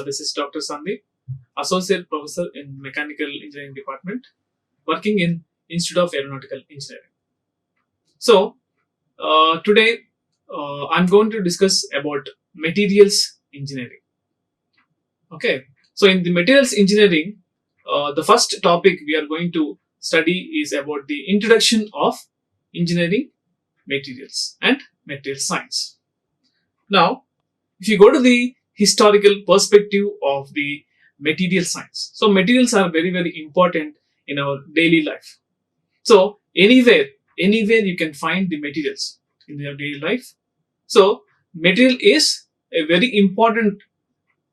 This is Dr. Sandeep, Associate Professor in Mechanical Engineering Department, working in Institute of Aeronautical Engineering. So, today I'm going to discuss about materials engineering. Okay, so in the materials engineering, the first topic we are going to study is about the introduction of engineering materials and material science. Now, if you go to the historical perspective of the material science, so materials are very, very important in our daily life. So anywhere you can find the materials in your daily life. So material is a very important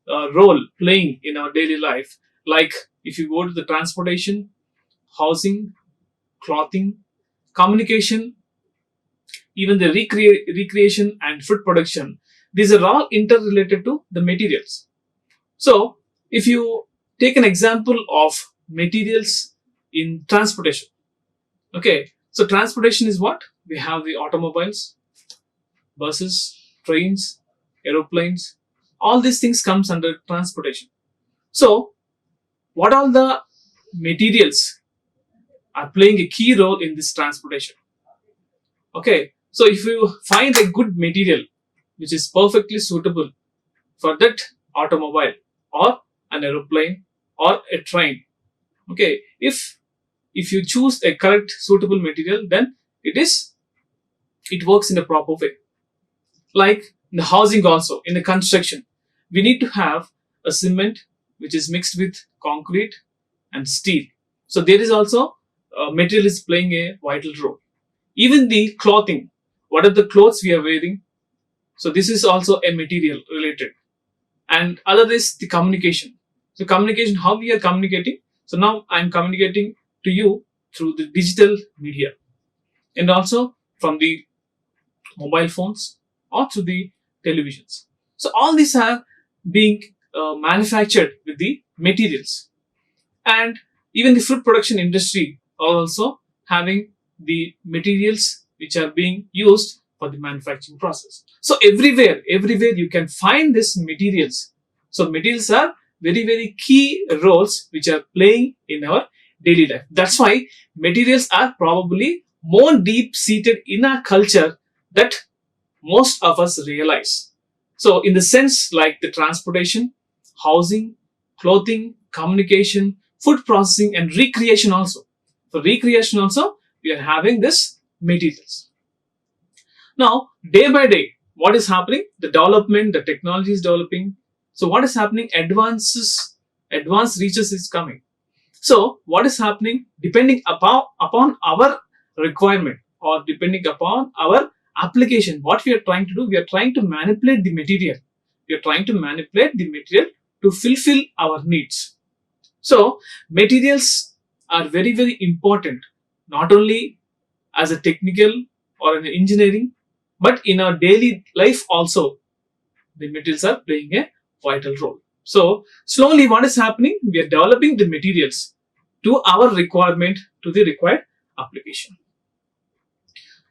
role playing in our daily life. Like if you go to the transportation, housing, clothing, communication, even the recreation and food production, these are all interrelated to the materials. So if you take an example of materials in transportation, okay, so transportation is what? We have the automobiles, buses, trains, aeroplanes, all these things comes under transportation. So what all the materials are playing a key role in this transportation? Okay, so if you find a good material which is perfectly suitable for that automobile or an aeroplane or a train, okay, if you choose a correct suitable material, then it works in a proper way. Like in the housing also, in the construction, we need to have a cement which is mixed with concrete and steel. So there is also material is playing a vital role. Even the clothing, what are the clothes we are wearing? So this is also a material related. And other is the communication. So communication, how we are communicating. So now I'm communicating to you through the digital media and also from the mobile phones or through the televisions. So all these are being manufactured with the materials. And even the food production industry are also having the materials which are being used for the manufacturing process. So everywhere you can find these materials. So materials are very, very key roles which are playing in our daily life. That's why materials are probably more deep seated in our culture that most of us realize. So in the sense like the transportation, housing, clothing, communication, food processing and recreation also. For recreation also, we are having this materials. Now, day by day, what is happening? The development, the technology is developing. So what is happening? Advanced reaches is coming. So what is happening? Depending upon our requirement or depending upon our application, what we are trying to do, we are trying to manipulate the material. We are trying to manipulate the material to fulfill our needs. So materials are very, very important, not only as a technical or an engineering, but in our daily life also, the materials are playing a vital role. So slowly what is happening? We are developing the materials to our requirement, to the required application.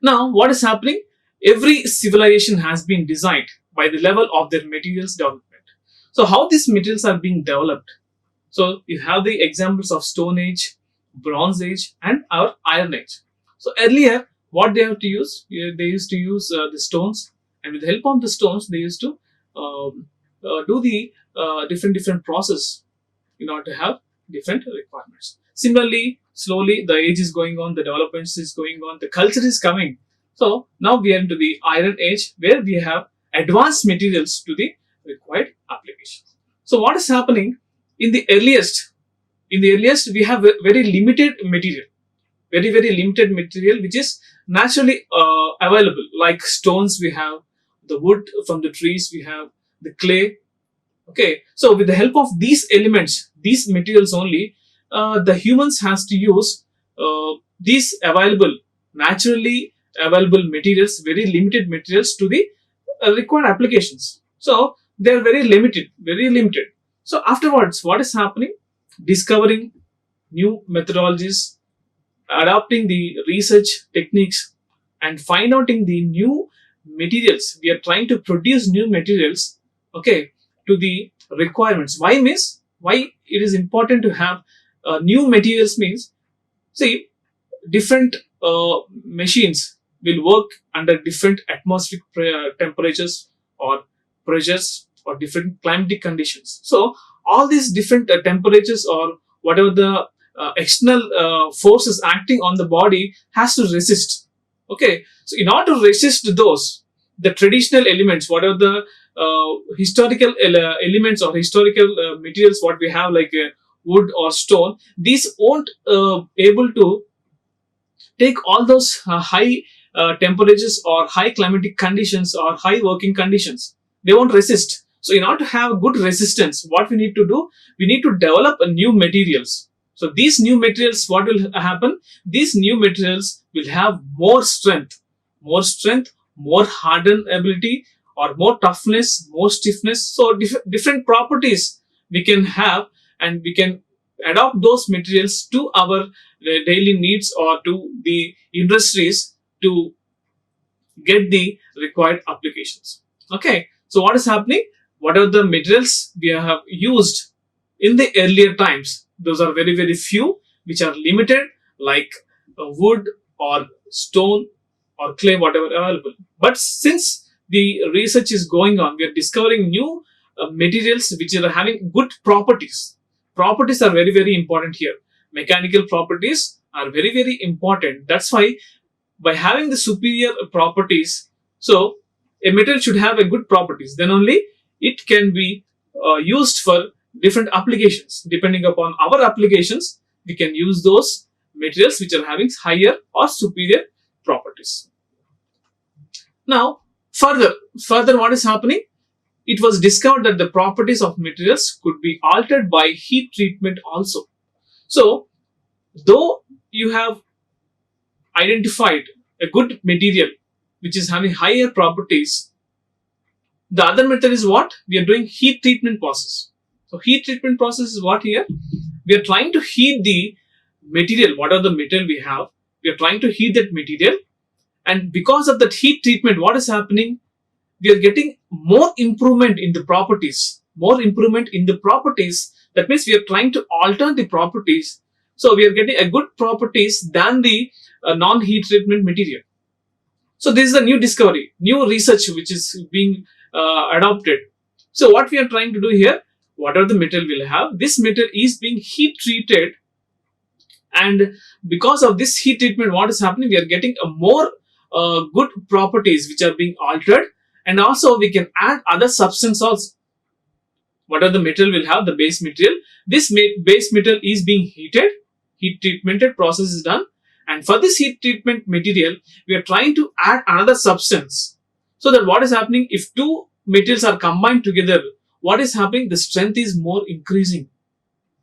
Now what is happening? Every civilization has been designed by the level of their materials development. So how these materials are being developed? So you have the examples of Stone Age, Bronze Age and our Iron Age. So earlier what they have to use? They used to use the stones, and with the help of the stones they used to do the different process in order to have different requirements. Similarly, slowly the age is going on, the development is going on, the culture is coming. So now we are into the Iron Age where we have advanced materials to the required applications. So what is happening? In the earliest we have very limited material, very, very limited material which is naturally available. Like stones, we have the wood from the trees, we have the clay. Okay, so with the help of these elements, these materials only, the humans has to use these naturally available materials, very limited materials to the required applications. So they are very limited. So afterwards, what is happening? Discovering new methodologies, adopting the research techniques, and find out the new materials. We are trying to produce new materials, okay, to the requirements. Why means, why it is important to have new materials means, see, different machines will work under different atmospheric temperatures or pressures or different climatic conditions. So all these different temperatures or whatever the external forces acting on the body has to resist. Okay, so in order to resist those, the traditional elements, whatever the historical elements or historical materials what we have, like wood or stone, these won't able to take all those high temperatures or high climatic conditions or high working conditions. They won't resist. So in order to have good resistance, what we need to do, we need to develop a new materials. So these new materials, what will happen, these new materials will have more harden ability, or more toughness, more stiffness. So different properties we can have, and we can adopt those materials to our daily needs or to the industries to get the required applications. Okay, so what is happening, whatever the materials we have used in the earlier times, those are very very few which are limited, like wood or stone or clay, whatever available. But since the research is going on, we are discovering new materials which are having good properties. Properties are very very important here. Mechanical properties are very very important. That's why, by having the superior properties, so a metal should have a good properties, then only it can be used for different applications. Depending upon our applications, we can use those materials which are having higher or superior properties. Now further what is happening, it was discovered that the properties of materials could be altered by heat treatment also. So though you have identified a good material which is having higher properties, the other method is what? We are doing heat treatment process. So heat treatment process is what here? We are trying to heat the material, whatever the material we have, we are trying to heat that material, and because of that heat treatment, what is happening? We are getting more improvement in the properties. That means we are trying to alter the properties. So we are getting a good properties than the non-heat treatment material. So this is a new discovery, new research which is being adopted. So what we are trying to do here, whatever the material will have, this material is being heat treated, and because of this heat treatment, what is happening? We are getting a more good properties which are being altered, and also we can add other substance also. Whatever the material will have, the base material, this base material is being heated, heat treatmented process is done, and for this heat treatment material, we are trying to add another substance. So that what is happening, if two materials are combined together, what is happening? The strength is more increasing.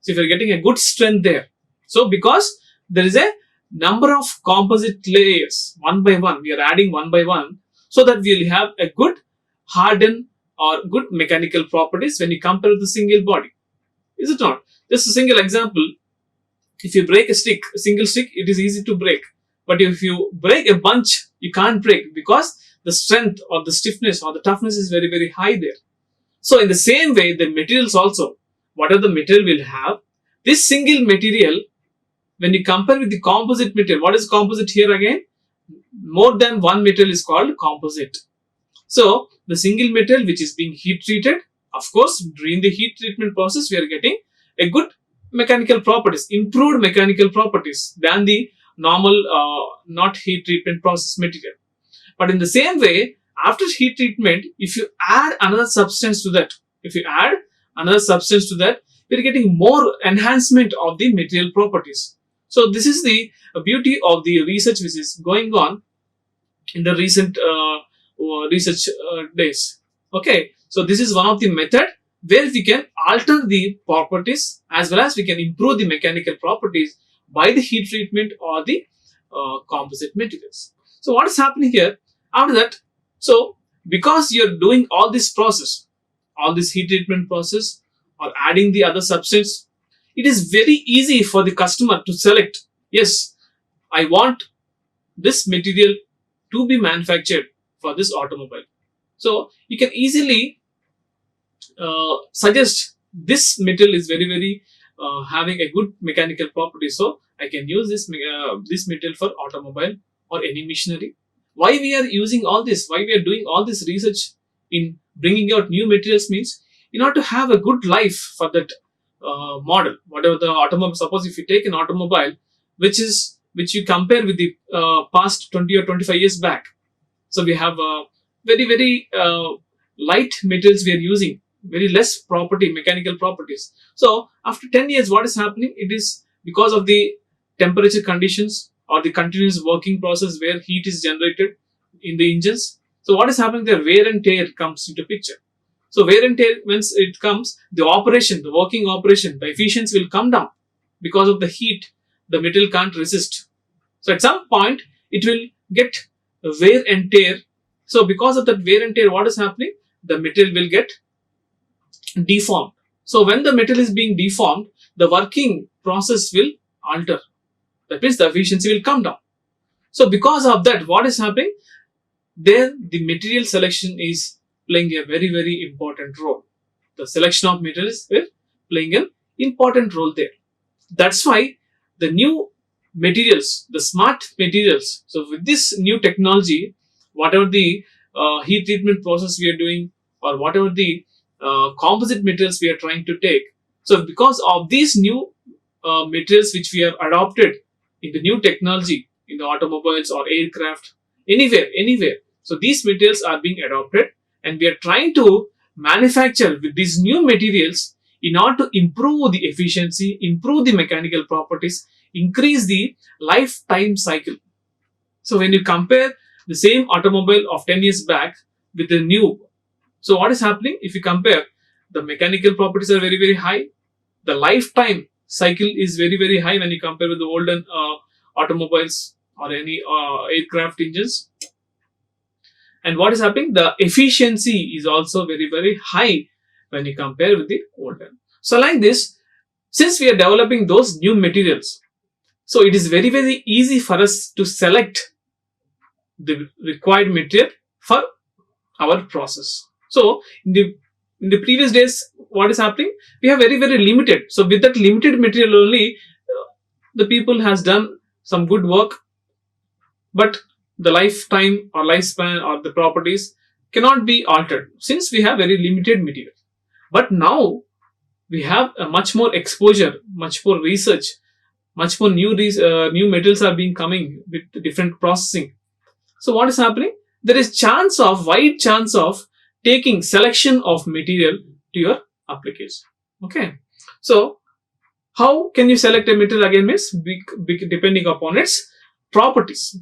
So if you are getting a good strength there. So because there is a number of composite layers, one by one, we are adding one by one, so that we will have a good harden or good mechanical properties when you compare with the single body. Is it not? Just a single example. If you break a single stick, it is easy to break. But if you break a bunch, you can't break, because the strength or the stiffness or the toughness is very, very high there. So in the same way, the materials also, whatever the material will have, this single material, when you compare with the composite material, what is composite here again? More than one material is called composite. So the single material which is being heat treated, of course, during the heat treatment process, we are getting a good mechanical properties, improved mechanical properties than the normal not heat treatment process material. But in the same way, after heat treatment, if you add another substance to that, we are getting more enhancement of the material properties. So this is the beauty of the research which is going on in the recent research days. Okay, so this is one of the method where we can alter the properties as well as we can improve the mechanical properties by the heat treatment or the composite materials. So what is happening here? After that, so because you're doing all this process, all this heat treatment process or adding the other substance, it is very easy for the customer to select, yes, I want this material to be manufactured for this automobile. So you can easily suggest this material is very having a good mechanical property, so I can use this material for automobile or any machinery. Why we are using all this, why we are doing all this research in bringing out new materials means in order to have a good life for that model, whatever the automobile. Suppose if you take an automobile which you compare with the past 20 or 25 years back, so we have very light materials we are using, very less property, mechanical properties. So after 10 years, what is happening? It is because of the temperature conditions or the continuous working process where heat is generated in the engines. So what is happening there? Wear and tear comes into picture. So wear and tear, once it comes, the operation, the working operation, the efficiency will come down because of the heat. The material can't resist. So at some point, it will get wear and tear. So because of that wear and tear, what is happening? The material will get deformed. So when the material is being deformed, the working process will alter. That means the efficiency will come down. So because of that, what is happening? There, the material selection is playing a very important role. The selection of materials is playing an important role there. That's why the new materials, the smart materials. So with this new technology, whatever the heat treatment process we are doing, or whatever the composite materials we are trying to take. So because of these new materials which we have adopted in the new technology, in the automobiles or aircraft, anywhere. So these materials are being adopted, and we are trying to manufacture with these new materials in order to improve the efficiency, improve the mechanical properties, increase the lifetime cycle. So when you compare the same automobile of 10 years back with the new, so what is happening? If you compare, the mechanical properties are very high. The lifetime cycle is very high when you compare with the olden automobiles or any aircraft engines. And what is happening? The efficiency is also very high when you compare with the olden. So like this, since we are developing those new materials, so it is very easy for us to select the required material for our process. So in the previous days, what is happening? We have very limited. So with that limited material only, the people has done some good work, but the lifetime or lifespan or the properties cannot be altered since we have very limited material. But now we have a much more exposure, much more research, much more new materials are being coming with different processing. So what is happening? There is wide chance of taking selection of material to your application. Okay. So how can you select a material again? Means depending upon its properties,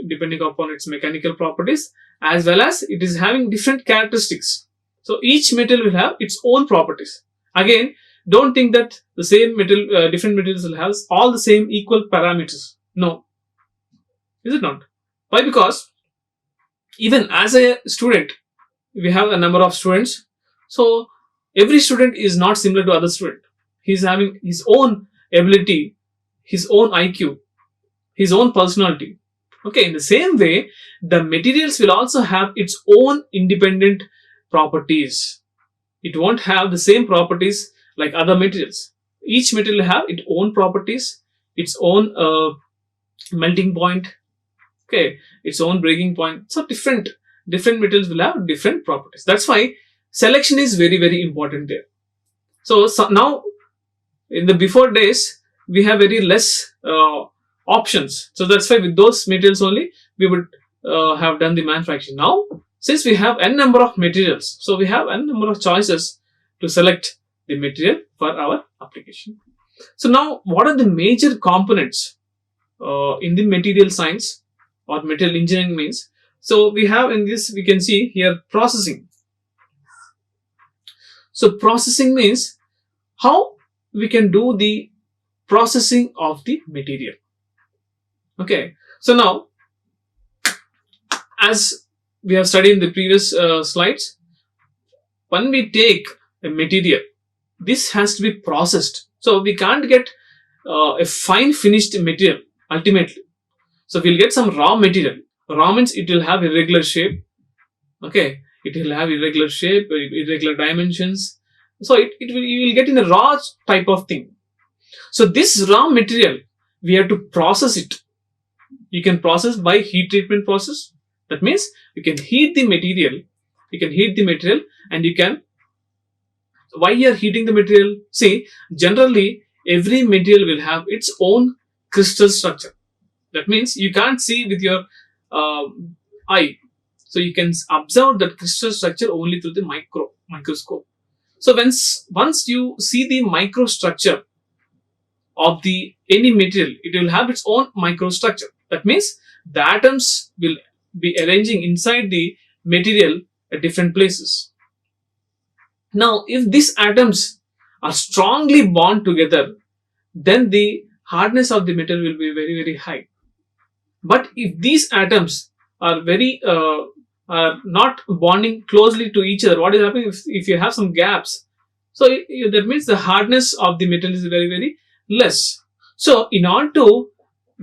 depending upon its mechanical properties, as well as it is having different characteristics. So each material will have its own properties. Again, don't think that the same material, different materials will have all the same equal parameters. No. Is it not? Why? Because even as a student, we have a number of students. So every student is not similar to other student. He's having his own ability, his own IQ, his own personality. Okay, in the same way, the materials will also have its own independent properties. It won't have the same properties like other materials. Each material will have its own properties, its own melting point, okay, its own breaking point. So different materials will have different properties. That's why selection is very important there. So now in the before days, we have very less options. So that's why with those materials only we would have done the manufacturing. Now, since we have n number of materials, so we have n number of choices to select the material for our application. So now, what are the major components in the material science or material engineering means? So we have in this, we can see here processing. So processing means how we can do the processing of the material. Okay. So now, as we have studied in the previous slides, when we take a material, this has to be processed. So we can't get a fine finished material ultimately. So we'll get some raw material. Raw means it will have irregular shape. Okay. It will have irregular shape, irregular dimensions, So you will get in a raw type of thing. So this raw material, we have to process it. You can process by heat treatment process. That means you can heat the material. You can heat the material, and you can, why you are heating the material? See, generally every material will have its own crystal structure. That means you can't see with your uh, eye. So you can observe that crystal structure only through the microscope. So once you see the microstructure of the any material, it will have its own microstructure. That means the atoms will be arranging inside the material at different places. Now, if these atoms are strongly bound together, then the hardness of the metal will be very, very high. But if these atoms are are not bonding closely to each other, what is happening if you have some gaps? So that means the hardness of the metal is very, very less. So in order to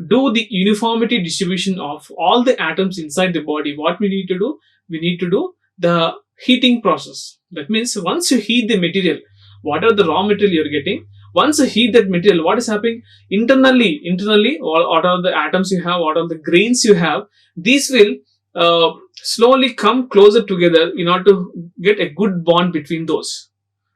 do the uniformity distribution of all the atoms inside the body, what we need to do? We need to do the heating process. That means once you heat the material, whatever the raw material you're getting, once you heat that material, what is happening internally, what are the atoms you have, what are the grains you have, these will slowly come closer together in order to get a good bond between those.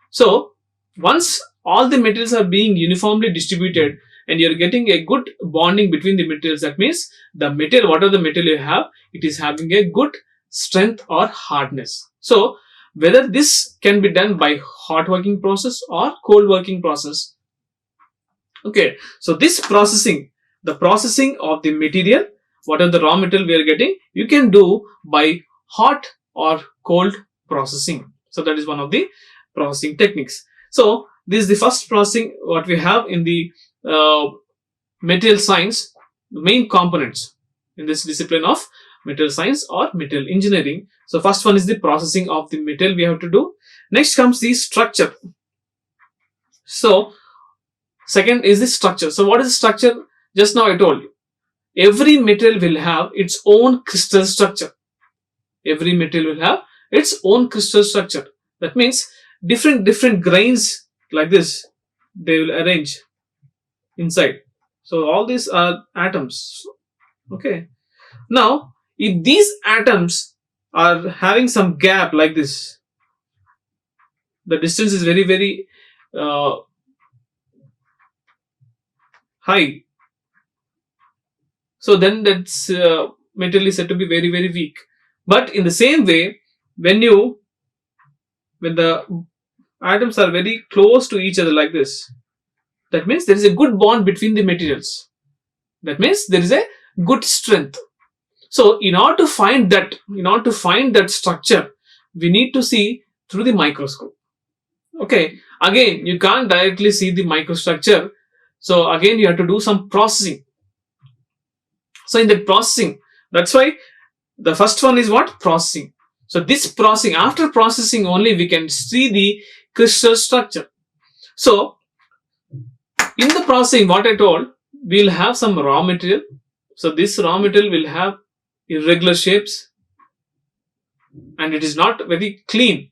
So once all the materials are being uniformly distributed and you're getting a good bonding between the materials, that means the material, whatever the material you have, it is having a good strength or hardness. So whether this can be done by hot working process or cold working process. Okay, so this processing, the processing of the material, whatever the raw material we are getting, you can do by hot or cold processing. So that is one of the processing techniques. So this is the first processing what we have in the material science, the main components in this discipline of material science or material engineering. So first one is the processing of the metal we have to do. Next comes the structure. So second is the structure. So what is the structure? Just now I told you. Every metal will have its own crystal structure. Every metal will have its own crystal structure. That means different grains like this, they will arrange inside. So all these are atoms. Okay. Now, if these atoms are having some gap like this, the distance is very, very high. So then that metal is said to be very, very weak. But in the same way, when the atoms are very close to each other like this, that means there is a good bond between the materials. That means there is a good strength. So in order to find that structure, we need to see through the microscope. Okay, again you can't directly see the microstructure. So again you have to do some processing. So in that processing, that's why the first one is what? Processing. So this processing, after processing only we can see the crystal structure. So in the processing, what I told, we'll have some raw material. So this raw material will have irregular shapes and it is not very clean.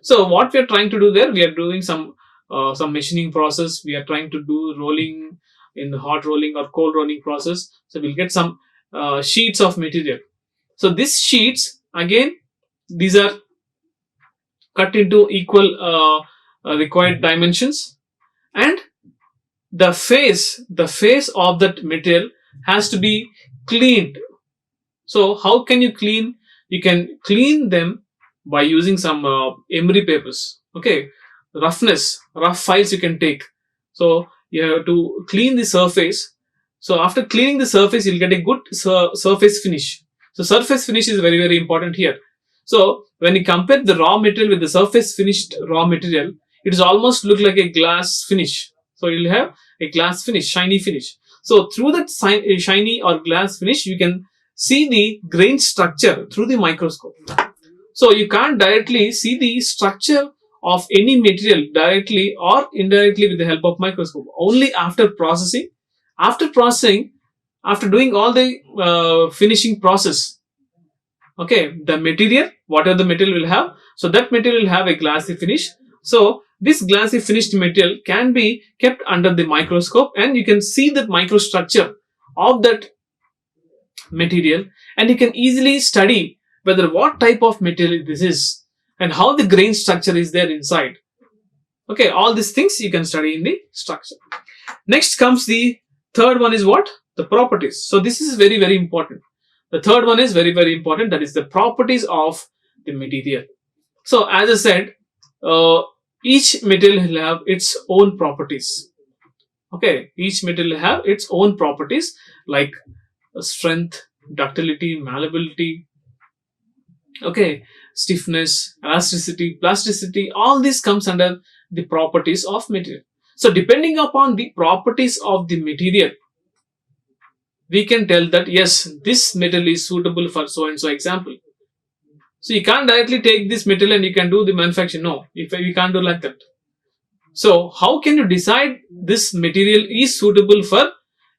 So what we are trying to do there, we are doing some machining process. We are trying to do rolling in the hot rolling or cold rolling process. So we'll get some sheets of material. So these sheets, again, these are cut into equal required dimensions, and the face of that material has to be cleaned. So how can you clean? You can clean them by using some emery papers. Okay, rough files you can take. So you have to clean the surface. So after cleaning the surface, you'll get a good surface finish. So surface finish is very, very important here. So when you compare the raw material with the surface finished raw material, it is almost look like a glass finish. So you'll have a glass finish, shiny finish. So through that shiny or glass finish, you can see the grain structure through the microscope. So you can't directly see the structure of any material directly or indirectly with the help of microscope. Only after processing, after doing all the finishing process, okay, the material, whatever the material will have, so that material will have a glassy finish. So this glassy finished material can be kept under the microscope, and you can see the microstructure of that material, and you can easily study whether what type of material this is and how the grain structure is there inside. Okay, all these things you can study in the structure. Next comes the third one is what? The properties. So this is very, very important. The third one is very, very important. That is the properties of the material. So as I said, each material will have its own properties. Okay, each material will have its own properties like strength, ductility, malleability, okay, stiffness, elasticity, plasticity. All this comes under the properties of material. So depending upon the properties of the material, we can tell that yes, this material is suitable for so and so example. So you can't directly take this material and you can do the manufacturing. No, if you can't do like that. So how can you decide this material is suitable for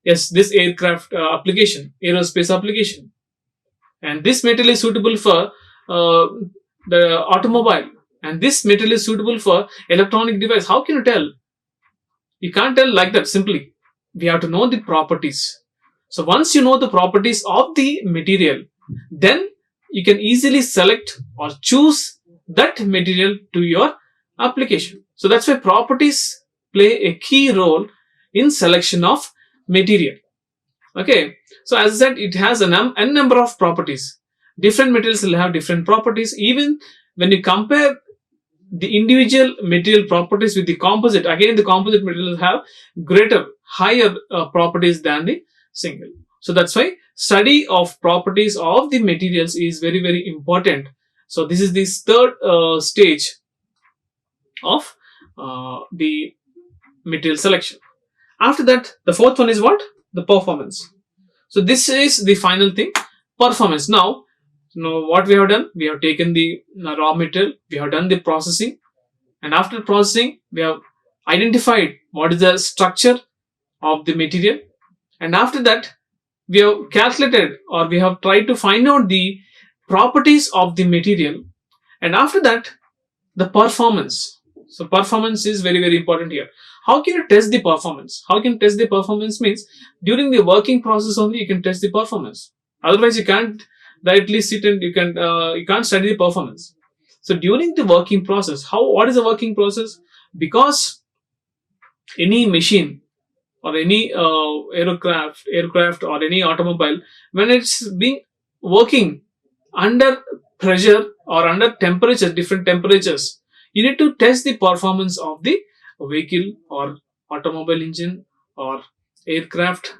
yes, this aircraft application, aerospace application, and this material is suitable for the automobile, and this material is suitable for electronic device? How can you tell? You can't tell like that simply. We have to know the properties. So once you know the properties of the material, then you can easily select or choose that material to your application. So that's why properties play a key role in selection of material. Okay, so as I said, it has a number of properties. Different materials will have different properties. Even when you compare the individual material properties with the composite, again the composite materials have greater, higher properties than the single. So that's why study of properties of the materials is very, very important. So this is this third stage of the material selection. After that, the fourth one is what? The performance. So this is the final thing, performance. Now what we have done, we have taken the raw material, we have done the processing, and after processing we have identified what is the structure of the material, and after that we have calculated or we have tried to find out the properties of the material, and after that the performance. So performance is very, very important here. How can you test the performance? How can you test the performance means during the working process only you can test the performance. Otherwise you can't directly sit and you can't study the performance. So during the working process, what is the working process? Because any machine or any aircraft or any automobile, when it's being working under pressure or under temperature, different temperatures, you need to test the performance of the vehicle or automobile engine or aircraft.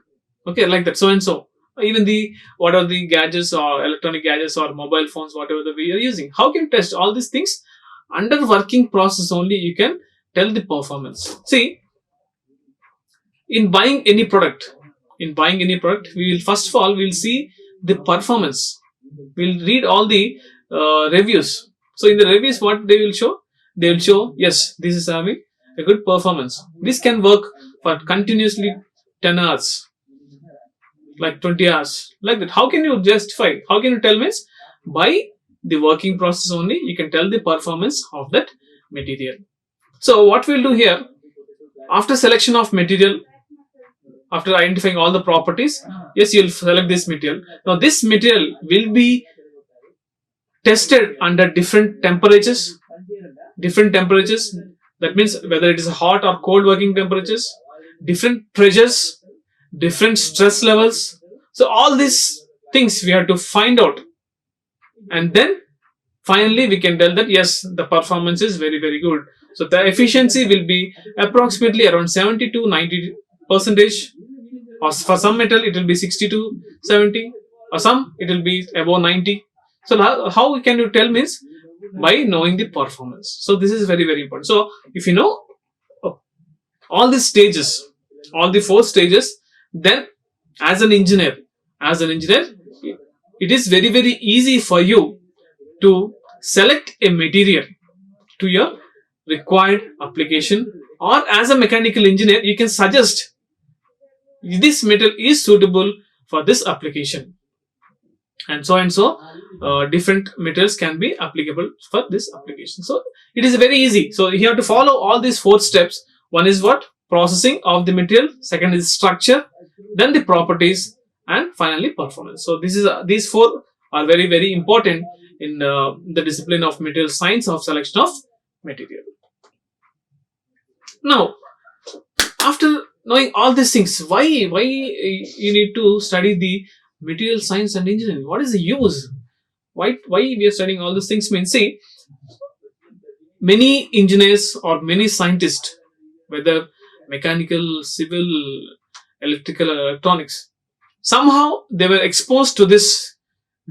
Okay, like that, so and so. Even the what are the gadgets or electronic gadgets or mobile phones, whatever that we are using. How can you test all these things? Under working process only you can tell the performance. See, in buying any product, we will first of all we'll see the performance. We'll read all the reviews. So in the reviews, what they will show? They will show yes, this is having a good performance. This can work for continuously 10 hours, like 20 hours, like that. How can you justify? How can you tell means? By the working process only you can tell the performance of that material. So what we'll do here, after selection of material, after identifying all the properties, yes, you'll select this material. Now this material will be tested under different temperatures. That means whether it is hot or cold working temperatures, different pressures, different stress levels. So all these things we have to find out, and then finally we can tell that yes, the performance is very, very good. So the efficiency will be approximately around 70 to 90%, or for some metal it will be 60 to 70, or some it will be above 90. So how can you tell means? By knowing the performance. So this is very, very important. So if you know all these stages, all the 4 stages, then as an engineer, it is very, very easy for you to select a material to your required application, or as a mechanical engineer you can suggest this material is suitable for this application. and so different materials can be applicable for this application. So it is very easy. So you have to follow all these 4 steps. One is what? Processing of the material. Second is structure, then the properties, and finally performance. So these 4 are very, very important in the discipline of material science of selection of material. Now, after knowing all these things, why you need to study the material science and engineering? What is the use? Why we are studying all these things? Means, see, many engineers or many scientists, whether mechanical, civil, electrical, or electronics, somehow they were exposed to this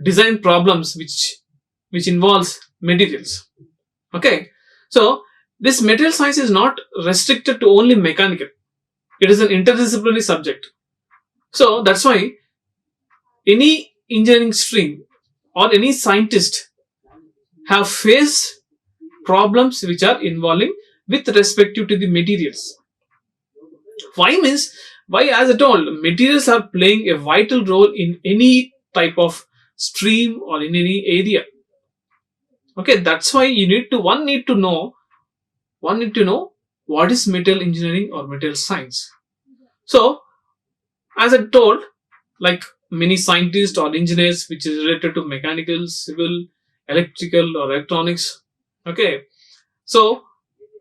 design problems which involves materials. Okay, so this material science is not restricted to only mechanical. It is an interdisciplinary subject. So that's why any engineering stream or any scientist have faced problems which are involving with respect to the materials. Why means, why, as I told, materials are playing a vital role in any type of stream or in any area. Okay, that's why one need to know what is material engineering or material science. So, as I told, like many scientists or engineers which is related to mechanical, civil, electrical, or electronics. Okay, so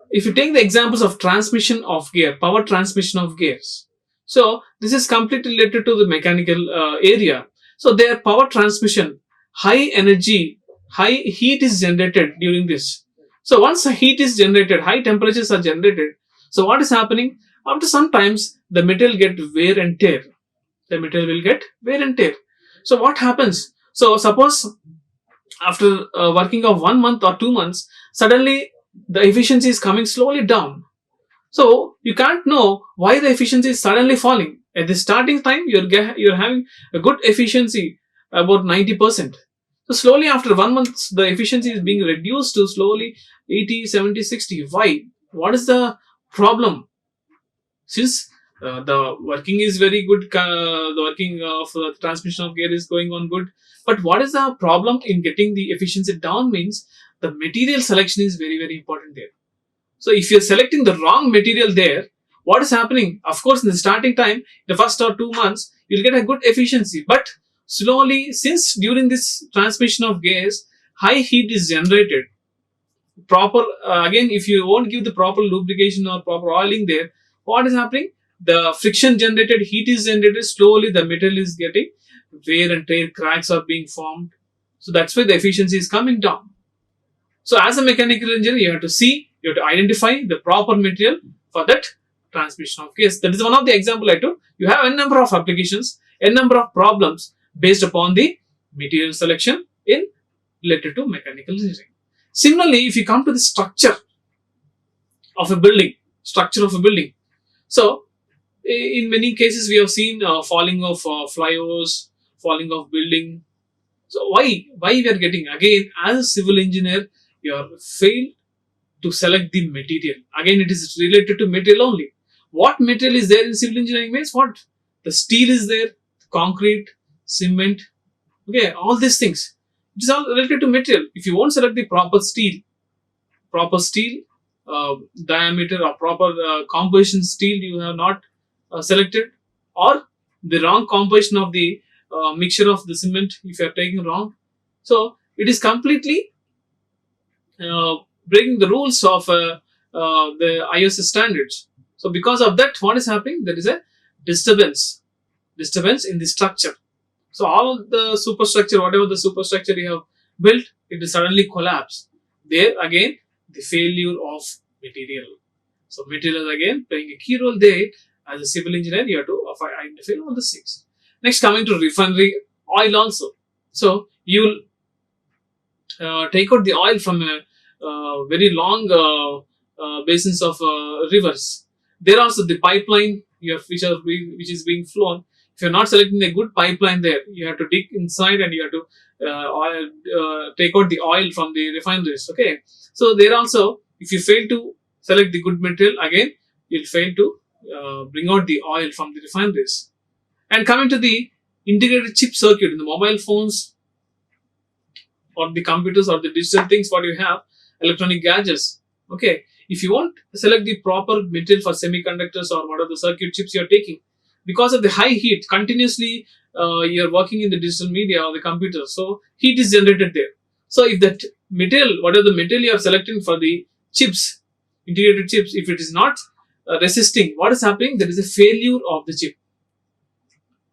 if you take the examples of transmission of gear, power transmission of gears, so this is completely related to the mechanical area. So their power transmission, high energy, high heat is generated during this. So once heat is generated, high temperatures are generated. So what is happening? After some times, the material get wear and tear. The material will get wear and tear. So what happens? So suppose after working of 1 month or 2 months, suddenly the efficiency is coming slowly down. So you can't know why the efficiency is suddenly falling. At the starting time, you're having a good efficiency, about 90%. So slowly after 1 month, the efficiency is being reduced to slowly 80, 70, 60. Why? What is the problem? Since the working is very good, the working of the transmission of gear is going on good. But what is the problem in getting the efficiency down? Means the material selection is very, very important there. So if you're selecting the wrong material there, what is happening? Of course, in the starting time, the first or 2 months, you'll get a good efficiency. But slowly, since during this transmission of gas, high heat is generated. Proper again, if you won't give the proper lubrication or proper oiling there, what is happening? The friction generated, heat is generated. Slowly, the material is getting wear and tear. Cracks are being formed. So that's why the efficiency is coming down. So as a mechanical engineer, you have to identify the proper material for that transmission of gas. That is one of the example I took. You have a number of applications, a number of problems based upon the material selection in related to mechanical engineering. Similarly, if you come to the structure of a building, so in many cases we have seen falling of flyovers, falling of building. So why we are getting, again, as a civil engineer, you are failed to select the material. Again, it is related to material only. What material is there in civil engineering means what? The steel is there, concrete, cement, okay, all these things. It is all related to material. If you won't select the proper steel diameter or proper composition steel you have not selected, or the wrong composition of the mixture of the cement if you are taking wrong, so it is completely breaking the rules of the ISO standards. So because of that, what is happening? There is a disturbance in the structure. So all the superstructure, whatever the superstructure you have built, it will suddenly collapse. There again, the failure of material. So material is again playing a key role there. As a civil engineer, you have to identify all the things. Next, coming to refinery oil also. So you'll take out the oil from a very long basins of rivers. There also the pipeline which is being flown. If you're not selecting a good pipeline there, you have to dig inside and you have to take out the oil from the refineries. Okay, so there also, if you fail to select the good material, again you'll fail to bring out the oil from the refineries. And coming to the integrated chip circuit in the mobile phones, or the computers or the digital things what you have, electronic gadgets. Okay, if you want to select the proper material for semiconductors or what are the circuit chips you're taking, because of the high heat continuously, you're working in the digital media or the computer, so heat is generated there. So if that material, whatever the material you are selecting for the chips, integrated chips, if it is not resisting, what is happening? There is a failure of the chip.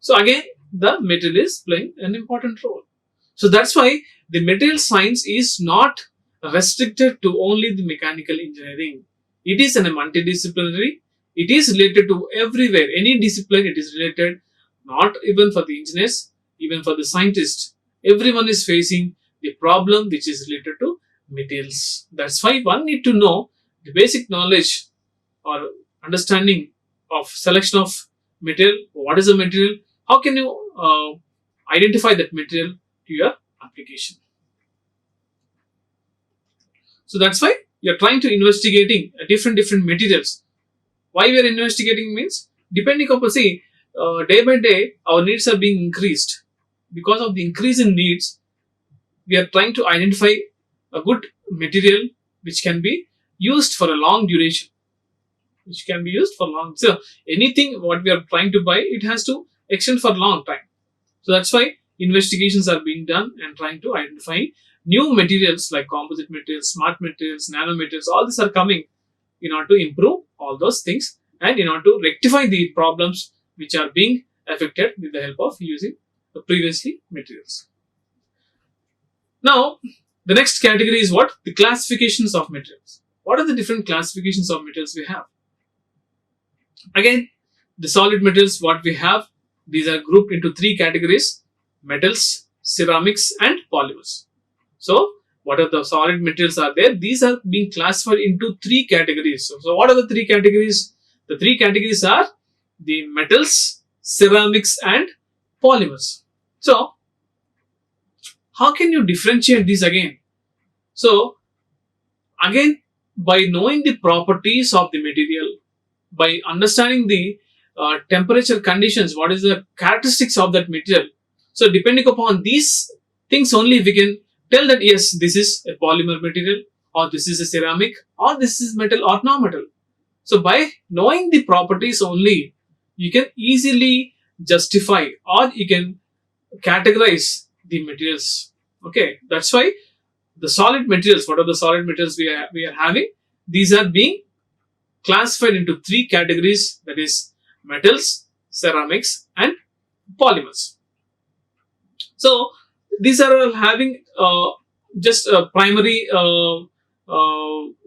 So again, the material is playing an important role. So that's why the material science is not restricted to only the mechanical engineering. It is a multidisciplinary. It is related to everywhere. Any discipline it is related, not even for the engineers, even for the scientists. Everyone is facing the problem which is related to materials. That's why one need to know the basic knowledge or understanding of selection of material. What is a material? How can you identify that material to your application? So that's why you're trying to investigating different materials. Why we are investigating means depending upon, see, day by day our needs are being increased. Because of the increase in needs, we are trying to identify a good material which can be used for a long duration. So anything what we are trying to buy, it has to extend for a long time. So that's why investigations are being done and trying to identify new materials like composite materials, smart materials, nanomaterials. All these are coming in order to improve all those things and in order to rectify the problems which are being affected with the help of using the previously materials. Now, the next category is what? The classifications of materials. What are the different classifications of materials we have? Again, the solid materials what we have, these are grouped into three categories: metals, ceramics and polymers. So what are the solid materials are there? These are being classified into three categories. So what are the three categories? The three categories are the metals, ceramics and polymers. So how can you differentiate these again? So again, by knowing the properties of the material, by understanding the temperature conditions, what is the characteristics of that material. So depending upon these things only, we can tell that yes, this is a polymer material, or this is a ceramic, or this is metal or non-metal. So by knowing the properties only, you can easily justify or you can categorize the materials. Okay, that's why the solid materials, what are the solid materials we are having? These are being classified into three categories, that is metals, ceramics and polymers. So these are all having just a primary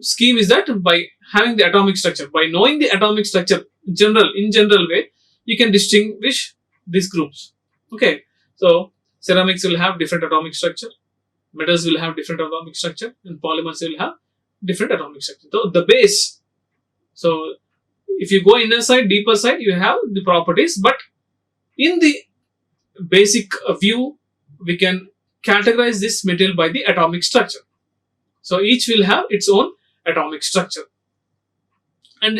scheme is that by having the atomic structure, by knowing the atomic structure in general way, you can distinguish these groups. Okay, so ceramics will have different atomic structure, metals will have different atomic structure, and polymers will have different atomic structure. So the base, so if you go inner side, deeper side, you have the properties, but in the basic view, we can categorize this material by the atomic structure. So each will have its own atomic structure. And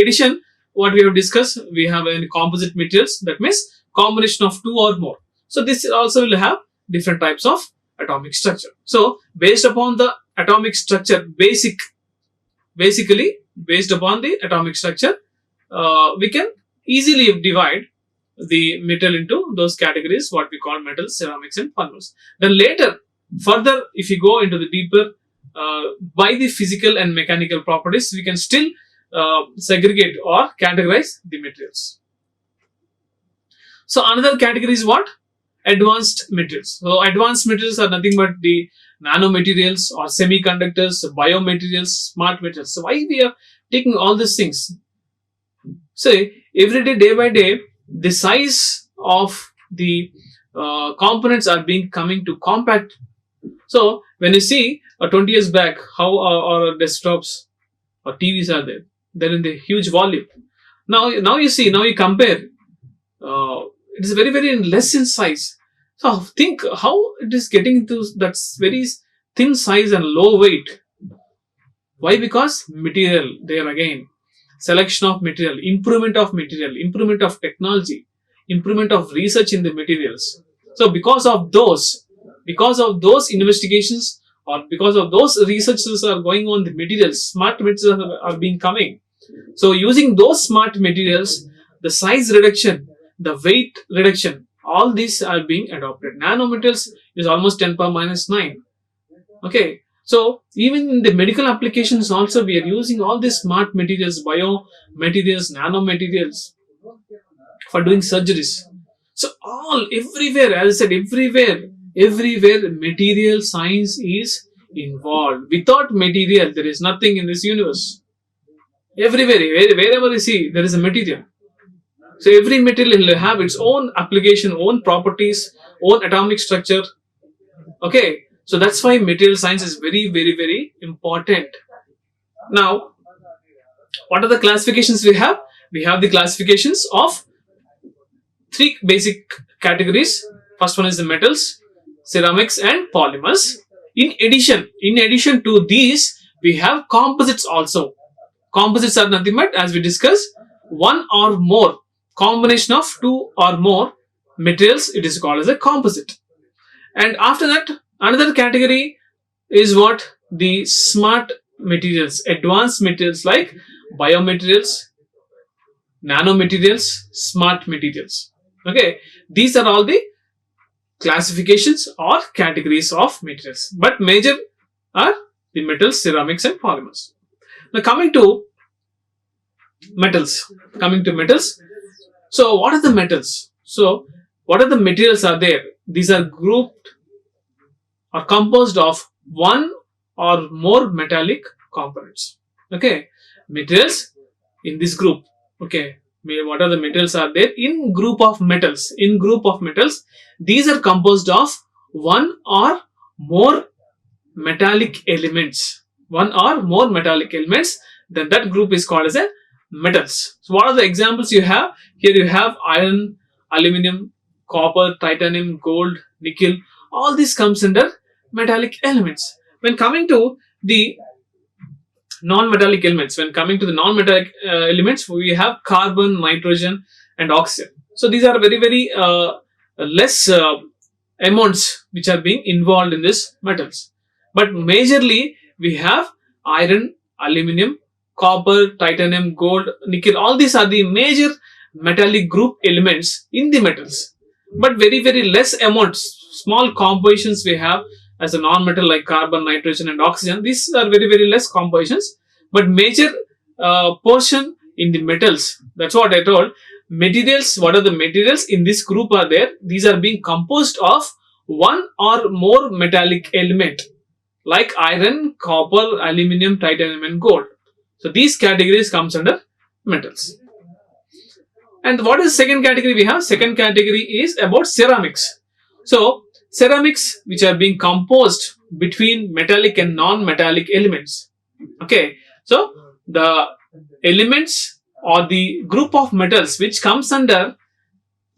addition, what we have discussed, we have any composite materials, that means combination of two or more. So this also will have different types of atomic structure. So based upon the atomic structure, basically based upon the atomic structure, we can easily divide the metal into those categories, what we call metals, ceramics and polymers. Then later, further, if you go into the deeper, by the physical and mechanical properties, we can still segregate or categorize the materials. So another category is what? Advanced materials. So advanced materials are nothing but the nanomaterials or semiconductors, biomaterials, smart materials. So why we are taking all these things? Say every day by day, the size of the components are being coming to compact. So when you see 20 years back how our desktops or TVs are there, they're in the huge volume. Now you compare, it is very less in size. So think how it is getting to that very thin size and low weight. Why? Because material, there again, selection of material, improvement of technology, improvement of research in the materials. So because of those, because of those investigations or because of those researches are going on, the materials, smart materials are being coming. So using those smart materials, the size reduction, the weight reduction, all these are being adopted. Nanometers is almost 10 power minus 9. Okay, so even in the medical applications also we are using all these smart materials, bio materials, nanomaterials for doing surgeries. So all everywhere, as I said, everywhere material science is involved. Without material, there is nothing in this universe. Everywhere, wherever you see, there is a material. So every material will have its own application, own properties, own atomic structure. Okay, so that's why material science is very important. Now, what are the classifications we have? We have the classifications of three basic categories. First one is the metals, ceramics, and polymers. In addition to these, we have composites also. Composites are nothing but, as we discussed, one or more combination of two or more materials. It is called as a composite. And after that, another category is what? The smart materials, advanced materials like biomaterials, nanomaterials, smart materials. Okay, these are all the classifications or categories of materials, but major are the metals, ceramics, and polymers. Now coming to metals. So what are the metals? So what are the materials are there? These are grouped or composed of one or more metallic components. Okay, materials in this group. Okay, what are the metals are there? In group of metals, these are composed of one or more metallic elements. Then that group is called as a metals. So what are the examples you have? Here you have iron, aluminum, copper, titanium, gold, nickel. All this comes under metallic elements. When coming to the non-metallic elements, we have carbon, nitrogen, and oxygen. So these are very less amounts which are being involved in this metals. But majorly we have iron, aluminum, copper, titanium, gold, nickel. All these are the major metallic group elements in the metals. But very less amounts, small compositions we have as a non-metal like carbon, nitrogen, and oxygen. These are very less compositions. But major portion in the metals. That's what I told. Materials. What are the materials in this group are there? These are being composed of one or more metallic element like iron, copper, aluminum, titanium, and gold. So these categories comes under metals. And what is second category we have? Second category is about ceramics. So ceramics which are being composed between metallic and non-metallic elements. Okay, so the elements or the group of metals which comes under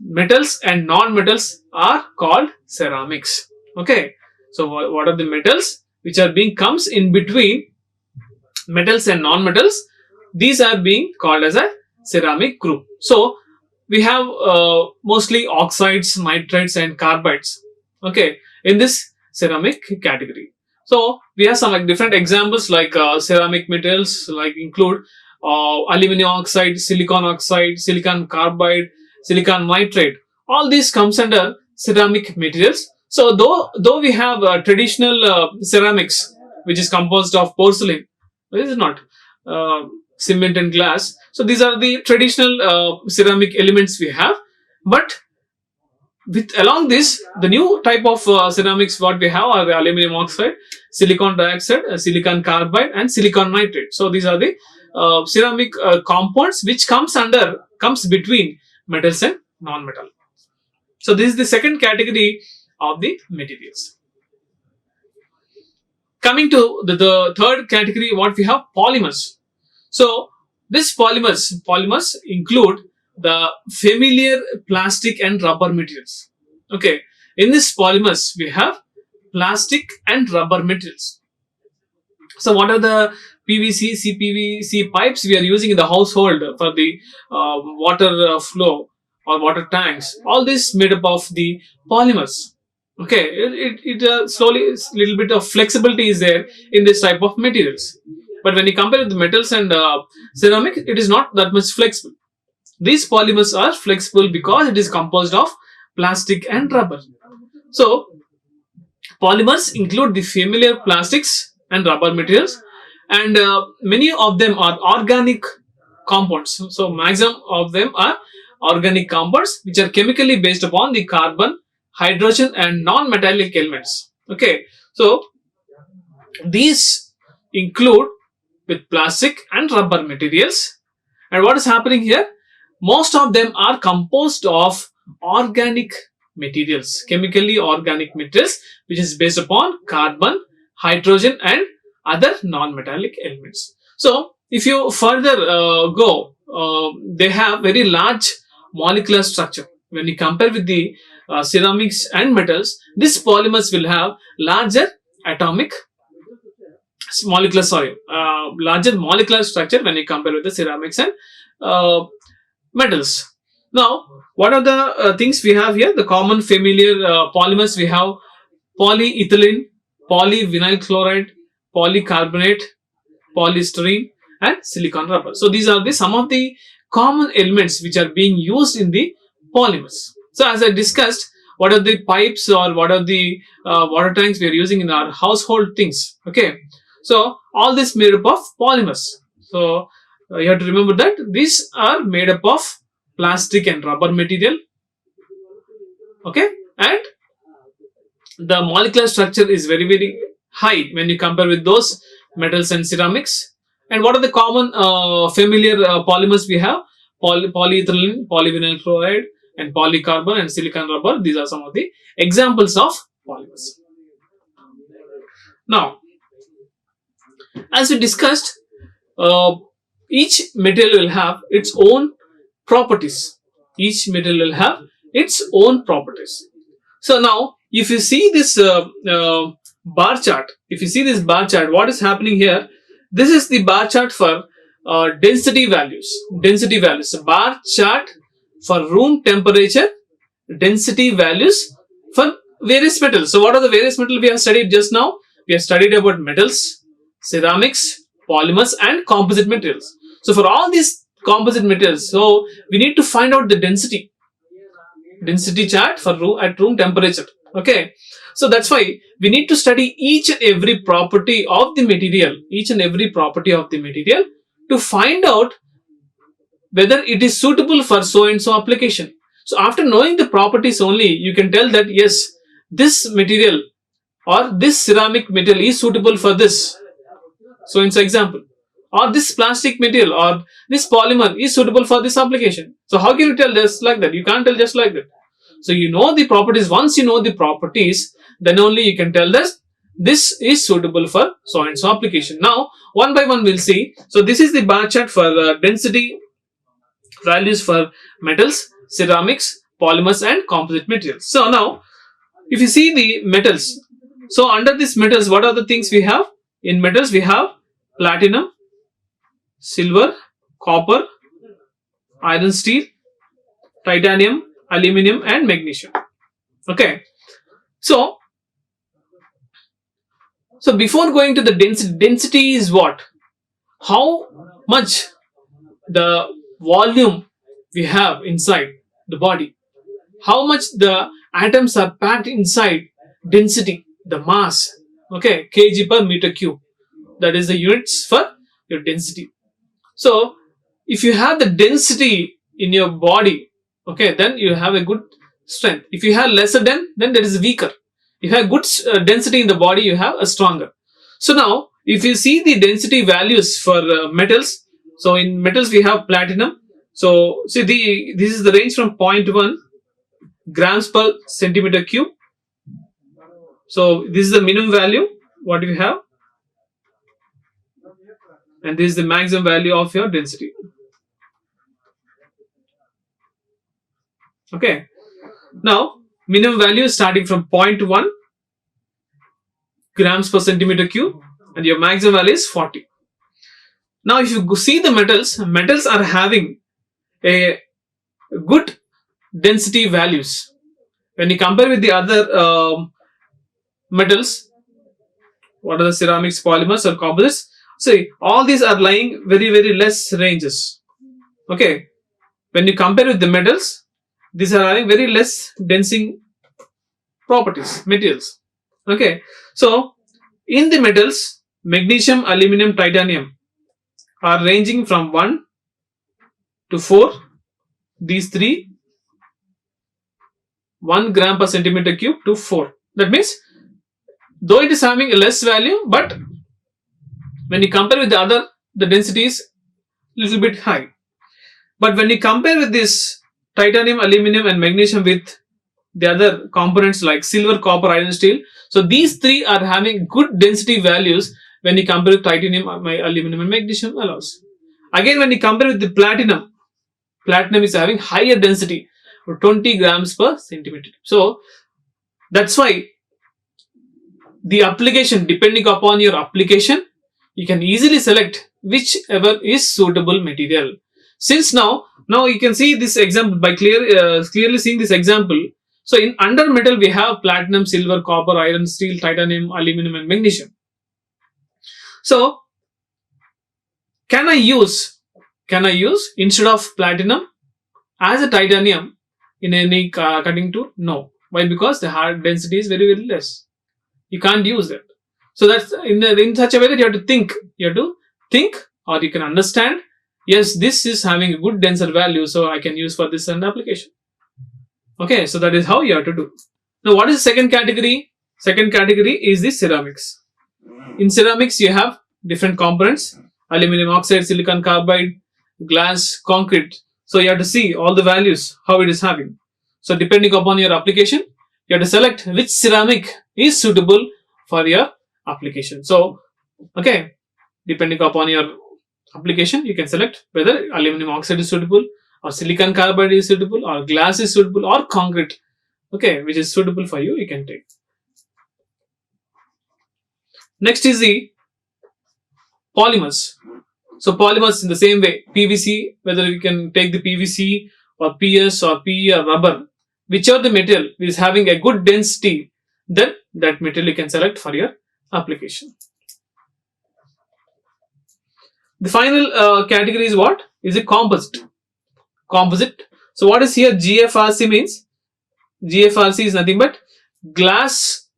metals and non-metals are called ceramics. Okay, so what are the metals which are being comes in between metals and non-metals? These are being called as a ceramic group. So we have mostly oxides, nitrides, and carbides. Okay, in this ceramic category. So we have some like different examples like ceramic metals like include aluminum oxide, silicon carbide, silicon nitride. All these comes under ceramic materials. So though we have traditional ceramics which is composed of porcelain, this is not cement and glass. So these are the traditional ceramic elements we have. But with along this, the new type of ceramics what we have are the aluminum oxide, silicon dioxide, silicon carbide, and silicon nitride. So these are the ceramic compounds which comes between metals and non-metal. So this is the second category of the materials. Coming to the third category, what we have, polymers. So this polymers include the familiar plastic and rubber materials. Okay, in this polymers we have plastic and rubber materials. So what are the PVC, CPVC pipes we are using in the household for the water flow or water tanks? All this made up of the polymers. Okay, slowly little bit of flexibility is there in this type of materials. But when you compare with the metals and ceramic, it is not that much flexible. These polymers are flexible because it is composed of plastic and rubber. So polymers include the familiar plastics and rubber materials, and many of them are organic compounds. So maximum of them are organic compounds which are chemically based upon the carbon, hydrogen, and non-metallic elements. Okay, so these include with plastic and rubber materials. And what is happening here? Most of them are composed of organic materials, chemically organic materials, which is based upon carbon, hydrogen, and other non-metallic elements. So, if you further go, they have very large molecular structure. When you compare with the ceramics and metals, these polymers will have larger atomic larger molecular structure when you compare with the ceramics and uh, metals. Now, what are the things we have here? The common familiar polymers we have: polyethylene, polyvinyl chloride, polycarbonate, polystyrene, and silicon rubber. So these are the some of the common elements which are being used in the polymers. So as I discussed, what are the pipes or what are the water tanks we are using in our household things? Okay, so all this made up of polymers. So you have to remember that these are made up of plastic and rubber material. Okay, and the molecular structure is very high when you compare with those metals and ceramics. And what are the common familiar polymers we have? Polyethylene, polyvinyl chloride, and polycarbon and silicon rubber. These are some of the examples of polymers. Now, as we discussed, each material will have its own properties. Each material will have its own properties. So now, if you see this bar chart, what is happening here? This is the bar chart for density values. Density values. So bar chart for room temperature, density values for various metals. So what are the various metals we have studied just now? We have studied about metals, ceramics, polymers, and composite materials. So for all these composite materials, so we need to find out the density chart for room temperature. Okay, so that's why we need to study each and every property of the material, to find out whether it is suitable for so and so application. So after knowing the properties only, you can tell that yes, this material or this ceramic material is suitable for this. So in example, or this plastic material or this polymer is suitable for this application. So how can you tell just like that? You can't tell just like that. So you know the properties. Once you know the properties, then only you can tell that this is suitable for so and so application. Now, one by one we'll see. So this is the bar chart for density values for metals, ceramics, polymers, and composite materials. So now, if you see the metals, so under these metals, what are the things we have? In metals, we have platinum, silver, copper, iron, steel, titanium, aluminum, and magnesium. Okay, so before going to the density is what? How much the volume we have inside the body, how much the atoms are packed inside. Density, the mass, okay, kg per meter cube, that is the units for your density. So if you have the density in your body, okay, then you have a good strength. If you have lesser then that is weaker. If you have good density in the body, you have a stronger. So now if you see the density values for metals, so in metals we have platinum. So see this is the range from 0.1 grams per centimeter cube. So this is the minimum value what we have, and this is the maximum value of your density. Okay, now minimum value is starting from 0.1 grams per centimeter cube, and your maximum value is 40. Now if you see the metals are having a good density values when you compare with the other metals, what are the ceramics, polymers or composites. See, all these are lying very less ranges. Okay, when you compare with the metals, these are having very less densing properties, materials. Okay, so in the metals, magnesium, aluminum, titanium are ranging from 1 to 4. These three, 1 gram per centimeter cube to 4. That means, though it is having a less value, but when you compare with the other, the density is little bit high. But when you compare with this titanium, aluminum and magnesium with the other components like silver, copper, iron, steel, so these three are having good density values when you compare with titanium, aluminum and magnesium alloys. Again, when you compare with the platinum is having higher density, 20 grams per centimeter. So that's why the application, depending upon your application, you can easily select whichever is suitable material. Since now you can see this example by clearly seeing this example. So in under metal we have platinum, silver, copper, iron, steel, titanium, aluminum and magnesium. So can I use instead of platinum as a titanium in any cutting tool? No. Why? Because the hard density is very less. You can't use that. So that's in such a way that you have to think. Or you can understand. Yes, this is having a good denser value, so I can use for this and application. Okay, so that is how you have to do. Now, what is the second category? Second category is the ceramics. In ceramics, you have different components: aluminum oxide, silicon carbide, glass, concrete. So you have to see all the values, how it is having. So depending upon your application, you have to select which ceramic is suitable for your application. So, okay, depending upon your application, you can select whether aluminum oxide is suitable, or silicon carbide is suitable, or glass is suitable, or concrete. Okay, which is suitable for you, you can take. Next is the polymers. So polymers in the same way, PVC, whether you can take the PVC or PS or PE or rubber, whichever the material is having a good density, then that material you can select for your application. The final category is what? Is a composite. Composite. So what is here GFRC means? GFRC is nothing but glass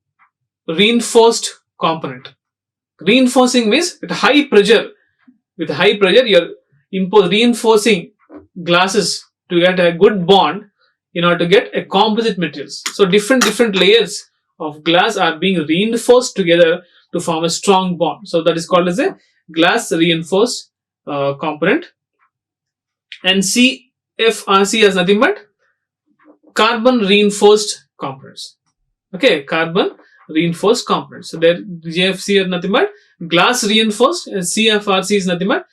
reinforced component. Reinforcing means with high pressure. With high pressure, you're reinforcing glasses to get a good bond in order to get a composite materials. So different layers of glass are being reinforced together to form a strong bond. So that is called as a glass reinforced component. And CFRC is nothing but carbon reinforced components. Okay, carbon reinforced components. So there GFC is nothing but glass reinforced, and CFRC is nothing but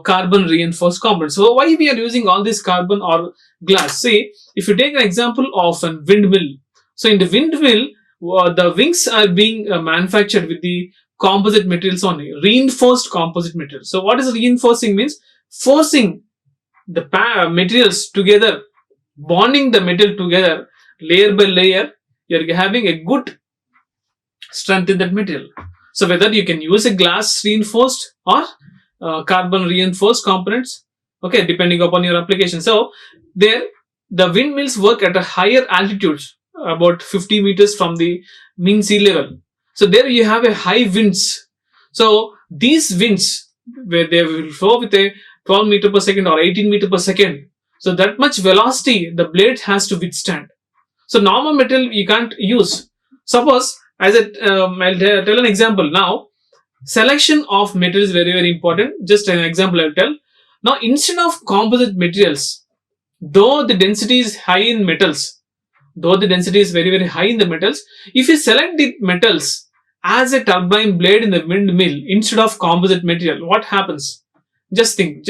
carbon reinforced components. So why we are using all this carbon or glass? See, if you take an example of a windmill. So in the windmill, the wings are being manufactured with the composite materials only, reinforced composite materials. So what is reinforcing means? Forcing the materials together, bonding the metal together layer by layer. You're having a good strength in that material. So whether you can use a glass reinforced or carbon reinforced components, okay, depending upon your application. So there the windmills work at a higher altitude, about 50 meters from the mean sea level. So there you have a high winds. So these winds, where they will flow with a 12 meter per second or 18 meter per second, so that much velocity the blade has to withstand. So normal metal you can't use. Suppose, as I'll tell an example now. Selection of material is very important. Just an example I'll tell. Now instead of composite materials, though the density is high in metals, though the density is very high in the metals, if you select the metals as a turbine blade in the windmill instead of composite material, what happens? Just think.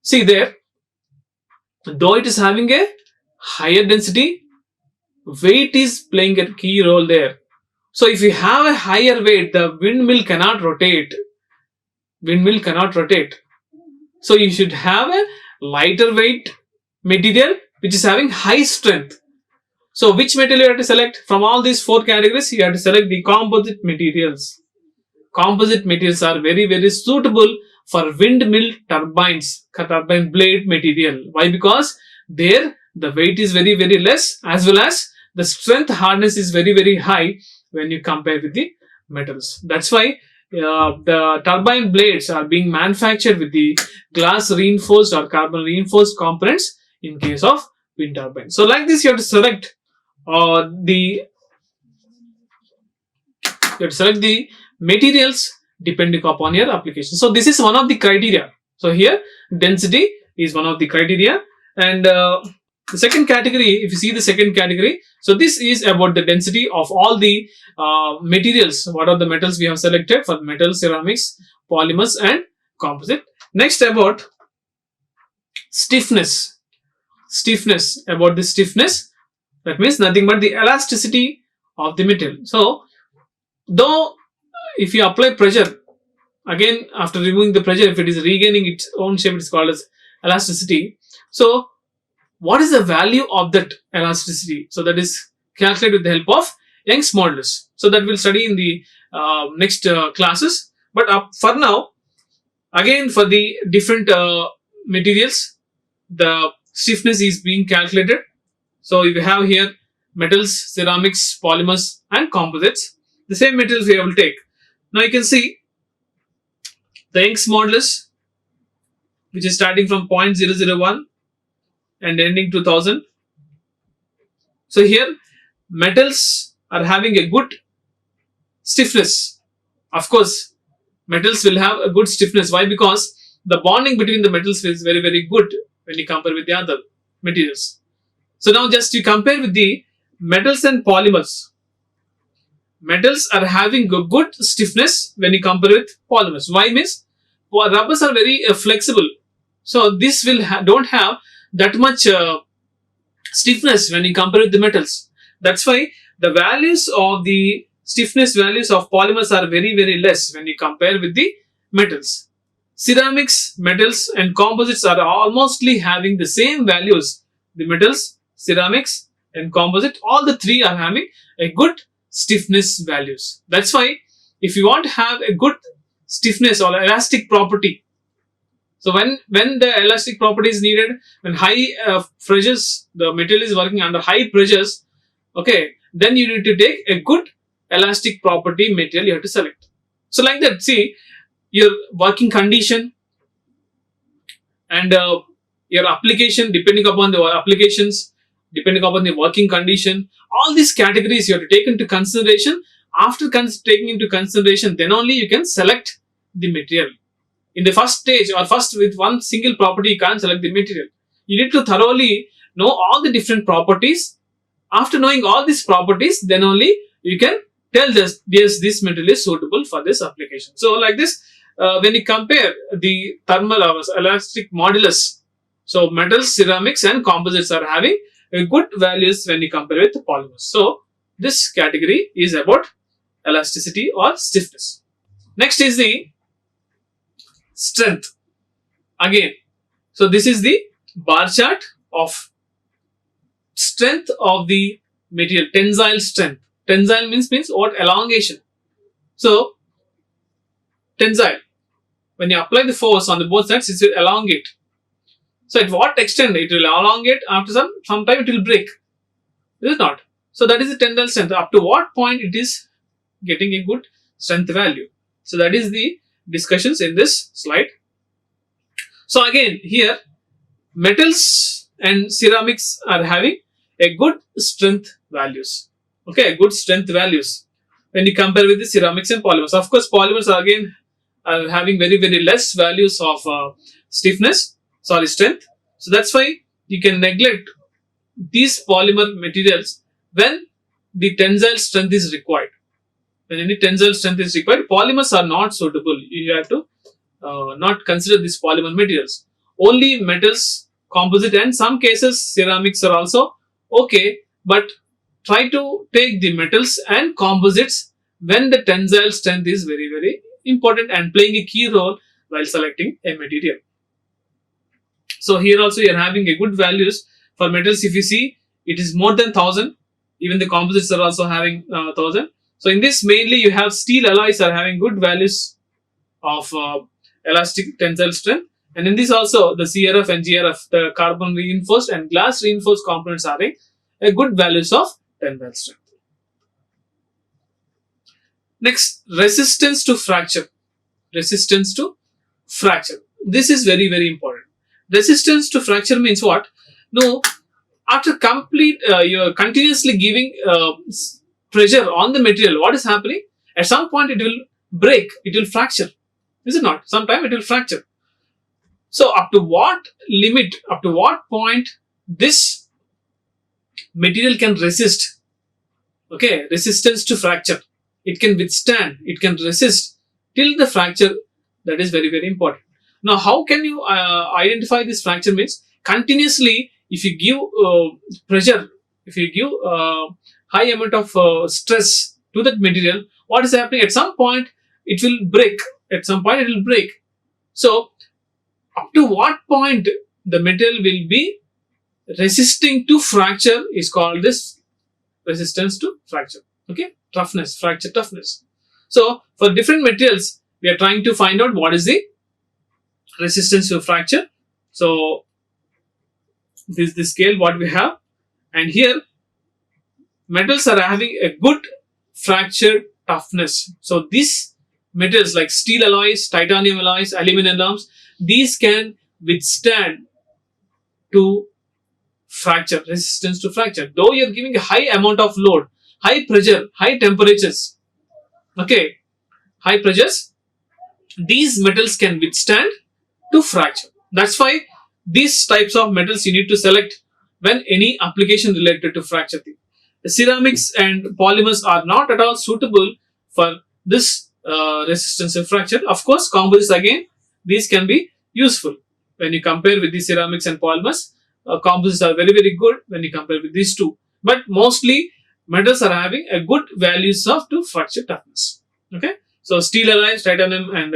See there, though it is having a higher density, weight is playing a key role there. So if you have a higher weight, the windmill cannot rotate. So you should have a lighter weight material which is having high strength. So which material you have to select? From all these 4 categories, you have to select the composite materials. Composite materials are very suitable for windmill turbines, turbine blade material. Why? Because there the weight is very less, as well as the strength hardness is very high when you compare with the metals. That's why the turbine blades are being manufactured with the glass reinforced or carbon reinforced components in case of wind turbine. So like this, you have to select the materials depending upon your application. So this is one of the criteria. So here density is one of the criteria, and the second category, if you see the second category, so this is about the density of all the materials. What are the metals we have selected for metal, ceramics, polymers and composite. Next, about stiffness. About the stiffness, that means nothing but the elasticity of the material. So though if you apply pressure, again after removing the pressure, if it is regaining its own shape, it is called as elasticity. So what is the value of that elasticity? So that is calculated with the help of Young's modulus. So that we'll study in the next classes. But for now, again for the different materials, the stiffness is being calculated. So if you have here metals, ceramics, polymers and composites, the same materials we will take. Now you can see the Young's modulus, which is starting from 0.001 and ending 2000. So here metals are having a good stiffness. Of course, metals will have a good stiffness. Why? Because the bonding between the metals is very good when you compare with the other materials. So now just you compare with the metals and polymers. Metals are having a good stiffness when you compare with polymers. Why? Means rubbers are very flexible. So this will don't have that much stiffness when you compare with the metals. That's why the values of the stiffness values of polymers are very less when you compare with the metals. Ceramics, metals and composites are almostly having the same values. The metals, ceramics and composite, all the three are having a good stiffness values. That's why if you want to have a good stiffness or elastic property, so when the elastic property is needed, when high pressures, the material is working under high pressures, okay, then you need to take a good elastic property material you have to select. So like that, see, your working condition and your application, depending upon the applications, depending upon the working condition, all these categories you have to take into consideration. After taking into consideration, then only you can select the material. In the first stage or first with one single property, you can't select the material. You need to thoroughly know all the different properties. After knowing all these properties, then only you can tell this, yes, this material is suitable for this application. So like this, when you compare the thermal or elastic modulus, so metals, ceramics and composites are having good values when you compare with the polymers. So this category is about elasticity or stiffness. Next is the strength. Again, so this is the bar chart of strength of the material, tensile strength. Tensile means what? Elongation. So tensile, when you apply the force on the both sides, it will elongate. So at what extent it will elongate? After some time it will break. Is it not? So that is the tensile strength. Up to what point it is getting a good strength value. So that is the discussions in this slide. So again here metals and ceramics are having a good strength values. Okay, good strength values when you compare with the ceramics and polymers. Of course, polymers are again are having very less values of strength. So that's why you can neglect these polymer materials when the tensile strength is required. When any tensile strength is required, polymers are not suitable. You have to not consider these polymer materials. Only metals, composite and some cases ceramics are also okay, but try to take the metals and composites when the tensile strength is very important and playing a key role while selecting a material. So here also you are having a good values for metals. If you see, it is more than 1000. Even the composites are also having 1000. So in this mainly you have steel alloys are having good values of elastic tensile strength, and in this also the CRF and GRF, the carbon reinforced and glass reinforced components are having a good values of tensile strength. Next, resistance to fracture. Resistance to fracture. This is very, very important. Resistance to fracture means what? No, after complete, you're continuously giving pressure on the material. What is happening? At some point, it will break. It will fracture. Is it not? Sometime it will fracture. So, up to what limit? Up to what point this material can resist? Okay, resistance to fracture. It can withstand. It can resist till the fracture. That is very, very important. Now, how can you identify this fracture? Means continuously, if you give pressure, if you give high amount of stress to that material, what is happening? At some point, it will break. At some point, it will break. So, up to what point the material will be resisting to fracture is called this resistance to fracture. Okay, toughness, fracture toughness. So, for different materials, we are trying to find out what is the resistance to fracture. So, this is the scale what we have, and here metals are having a good fracture toughness. So, these metals like steel alloys, titanium alloys, aluminum alloys, these can withstand to fracture, resistance to fracture. Though you are giving a high amount of load, high pressure, high temperatures, okay, high pressures, these metals can withstand to fracture. That's why these types of metals you need to select when any application related to fracture. The ceramics and polymers are not at all suitable for this resistance to fracture. Of course, composites again, these can be useful when you compare with the ceramics and polymers. Composites are very, very good when you compare with these two. But mostly metals are having a good values of to fracture toughness. Okay, so steel alloys, titanium and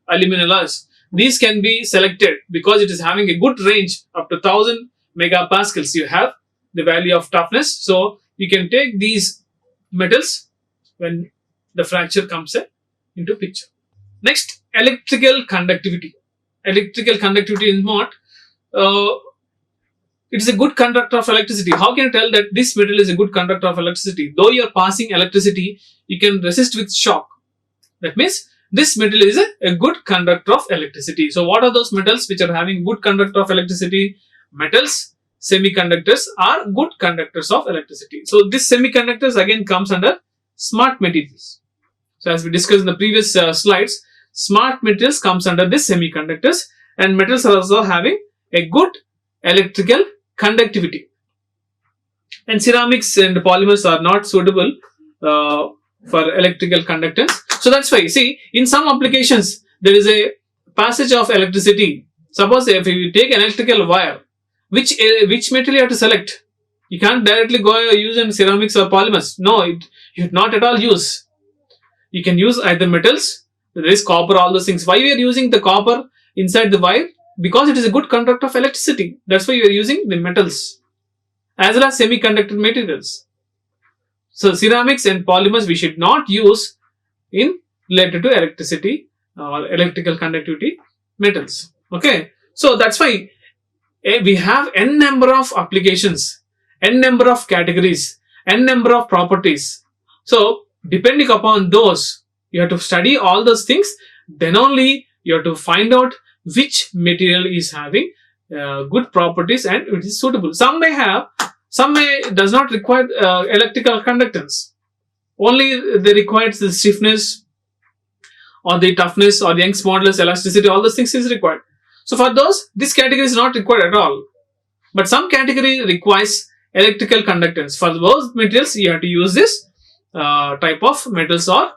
aluminum alloys, these can be selected because it is having a good range up to 1000 megapascals. You have the value of toughness, so you can take these metals when the fracture comes into picture. Next, electrical conductivity. Electrical conductivity is what? It is a good conductor of electricity. How can you tell that this metal is a good conductor of electricity? Though you are passing electricity, you can resist with shock. That means this metal is a good conductor of electricity. So, what are those metals which are having good conductor of electricity? Metals, semiconductors are good conductors of electricity. So, this semiconductors again comes under smart materials. So, as we discussed in the previous slides, smart materials comes under this semiconductors, and metals are also having a good electrical conductivity. And ceramics and polymers are not suitable for electrical conductance. So that's why, see, in some applications, there is a passage of electricity. Suppose if you take an electrical wire, which material you have to select? You can't directly go use in ceramics or polymers. No, you should not at all use. You can use either metals, there is copper, all those things. Why we are using the copper inside the wire? Because it is a good conductor of electricity. That's why you are using the metals as well as semiconductor materials. So ceramics and polymers we should not use in related to electricity or electrical conductivity metals. Okay, so that's why we have n number of applications, n number of categories, n number of properties. So depending upon those, you have to study all those things. Then only you have to find out which material is having good properties and it is suitable. Some may have, some may does not require electrical conductance. Only they require the stiffness or the toughness or the Young's modulus, elasticity, all those things is required. So for those, this category is not required at all. But some category requires electrical conductance. For those materials, you have to use this type of metals or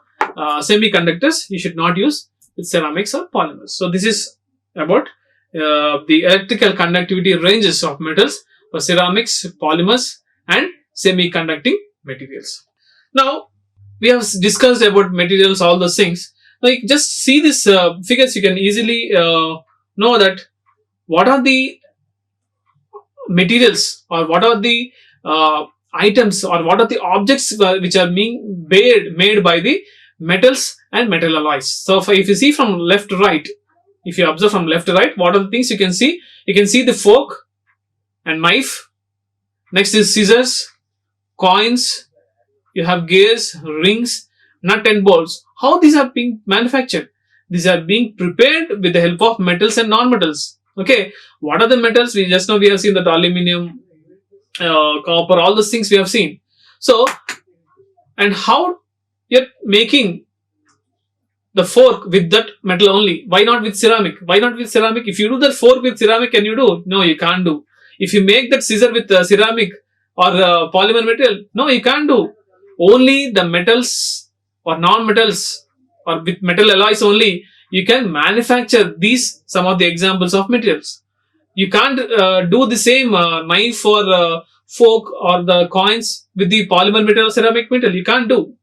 semiconductors. You should not use with ceramics or polymers. So this is about the electrical conductivity ranges of metals for ceramics, polymers and semiconducting materials. Now, we have discussed about materials, all those things. Like just see this figures, you can easily know that what are the materials or what are the items or what are the objects which are being made by the metals and metal alloys. So if you see from left to right, if you observe from left to right, what are the things you can see? You can see the fork and knife. Next is scissors, coins. You have gears, rings, nut and bolts. How these are being manufactured? These are being prepared with the help of metals and non-metals. Okay, what are the metals? We just know we have seen that aluminium, copper, all those things we have seen. So, and how you're making the fork with that metal only? Why not with ceramic? Why not with ceramic? If you do that fork with ceramic, can you do? No, you can't do. If you make that scissor with ceramic or polymer material, no, you can't do. Only the metals or non-metals or with metal alloys only you can manufacture these, some of the examples of materials. You can't do the same knife or fork or the coins with the polymer metal or ceramic metal. You can't do.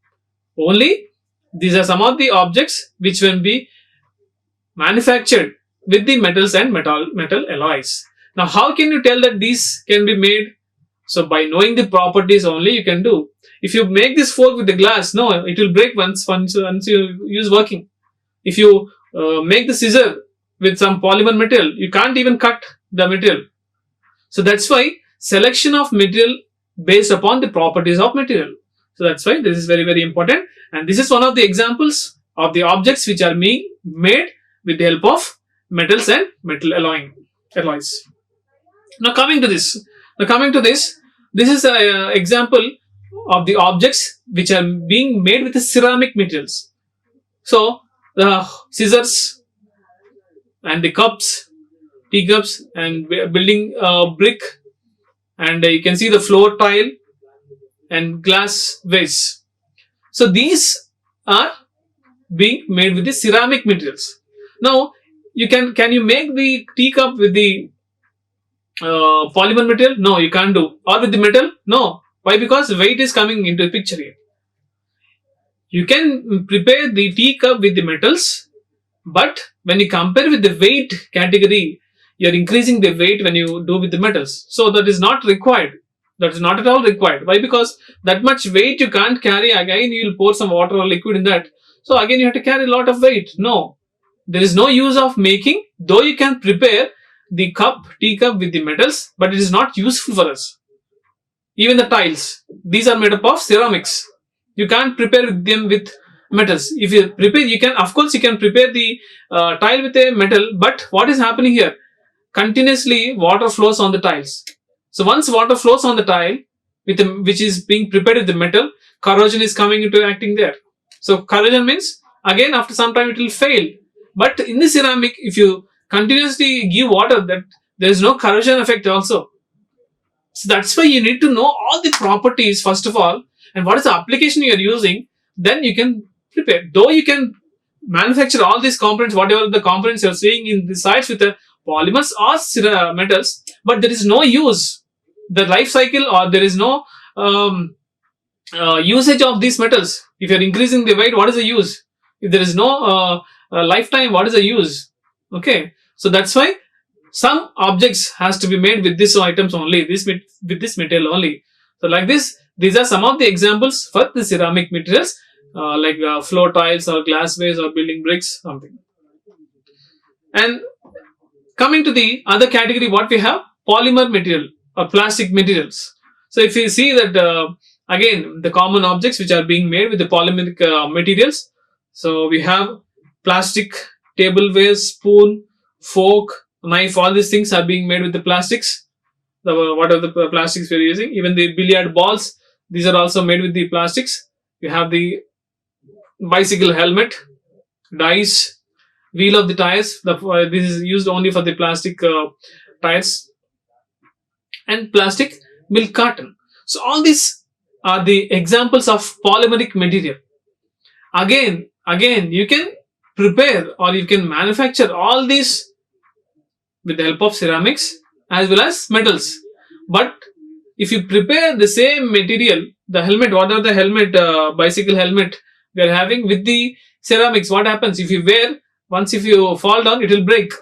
Only these are some of the objects which will be manufactured with the metals and metal alloys. Now, how can you tell that these can be made? So, by knowing the properties only you can do. If you make this fork with the glass, no, it will break once you use working. If you make the scissor with some polymer material, you can't even cut the material. So that's why selection of material based upon the properties of material. So that's why this is very, very important. And this is one of the examples of the objects which are being made with the help of metals and metal alloys. Now coming to this, this is an example of the objects which are being made with the ceramic materials. So the scissors and the cups, teacups, and building brick, and you can see the floor tile and glass vase. So these are being made with the ceramic materials. Now you can you make the teacup with the polymer material? No, you can't do. Or with the metal? No. Why? Because weight is coming into the picture here. You can prepare the teacup with the metals, but when you compare with the weight category, you are increasing the weight when you do with the metals. So that is not required. That is not at all required. Why? Because that much weight you can't carry. Again, you will pour some water or liquid in that. So again, you have to carry a lot of weight. No. There is no use of making, though you can prepare the teacup with the metals, but it is not useful for us. Even the tiles, these are made up of ceramics. You can't prepare them with metals. If you prepare, you can, of course, you can prepare the tile with a metal, but what is happening here? Continuously, water flows on the tiles. So once water flows on the tile, which is being prepared with the metal, corrosion is coming into acting there. So corrosion means, again, after some time it will fail. But in the ceramic, if you continuously give water, that there is no corrosion effect also. So that's why you need to know all the properties first of all, and what is the application you are using. Then you can prepare. Though you can manufacture all these components, whatever the components you are seeing in the sites with the polymers or metals, but there is no use. The life cycle, or there is no usage of these metals. If you are increasing the weight, what is the use? If there is no lifetime, what is the use? Okay, so that's why some objects has to be made with these items only, with this material only. So like this, these are some of the examples for the ceramic materials, like floor tiles or glasswares or building bricks, something. And coming to the other category, what we have, polymer material or plastic materials. So if you see that again, the common objects which are being made with the polymeric materials. So we have plastic tableware, spoon, fork, knife, all these things are being made with the plastics. What are the plastics we are using? Even the billiard balls, these are also made with the plastics. You have the bicycle helmet, dice, wheel of the tires. This is used only for the plastic tires, and plastic milk carton. So all these are the examples of polymeric material. Again, you can prepare or you can manufacture all these with the help of ceramics as well as metals. But if you prepare the same material, the helmet, whatever the helmet, bicycle helmet we are having with the ceramics, what happens? If you wear, once if you fall down, it will break,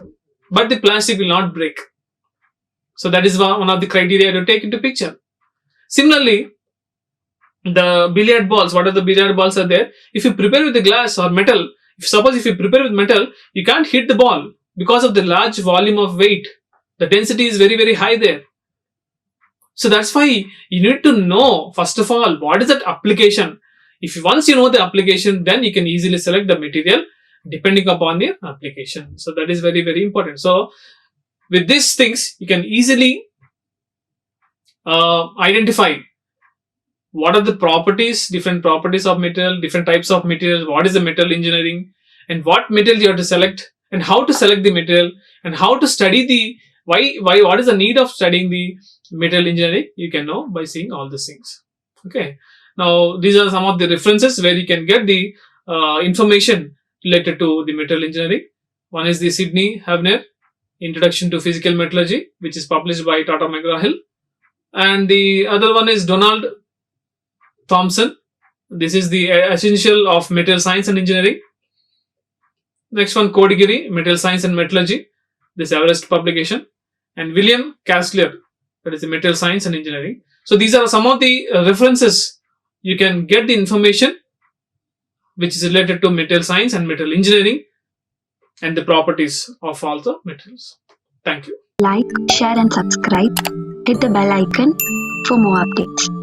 but the plastic will not break. So that is one of the criteria to take into picture. Similarly, the billiard balls, what are the billiard balls are there? If you prepare with the glass or metal, suppose if you prepare with metal, you can't hit the ball because of the large volume of weight. The density is very, very high there. So that's why you need to know, first of all, what is that application. If once you know the application, then you can easily select the material depending upon your application. So that is very, very important. So with these things, you can easily identify what are the properties, different properties of material, different types of materials, what is the metal engineering, and what material you have to select, and how to select the material, and how to study the what is the need of studying the material engineering. You can know by seeing all these things. Okay. Now these are some of the references where you can get the information related to the material engineering. One is the Sidney Havner Introduction to Physical Metallurgy, which is published by Tata McGraw-Hill, and the other one is Donald Thompson. This is the Essential of Material Science and Engineering. Next one, Kodigiri, Material Science and Metallurgy, this Everest publication, and William Castler, that is the Material Science and Engineering. So these are some of the references you can get the information which is related to material science and material engineering and the properties of all the materials. Thank you. Like, share and subscribe. Hit the bell icon for more updates.